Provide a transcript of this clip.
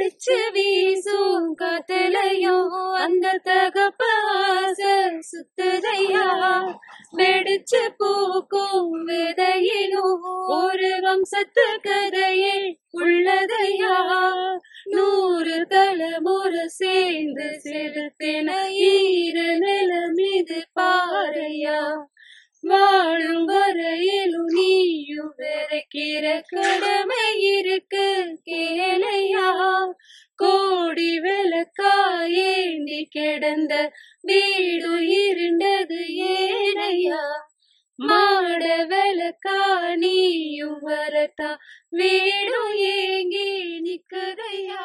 அடிச்சு வீசும் காத்தலையும் அந்த தகப்பாச சுத்துதையா. வெடிச்சு பூக்கும் விதையிலும் ஒரு வம்சத்து கதையே உள்ளதையா. 100 தலைமுறை சேர்ந்து செலுத்தின ஈர நிலம் இது பாறையா. வாழும் வரையிலும் நீயும் விதைக்கிற கடமை இருக்கு கேளையா. கோடி விளக்கா ஏந்தி கிடந்த வீடு இருண்டது ஏனையா. மாட விளக்கா நீயும் வரத்தா வீடும் ஏங்கி நிற்கதையா.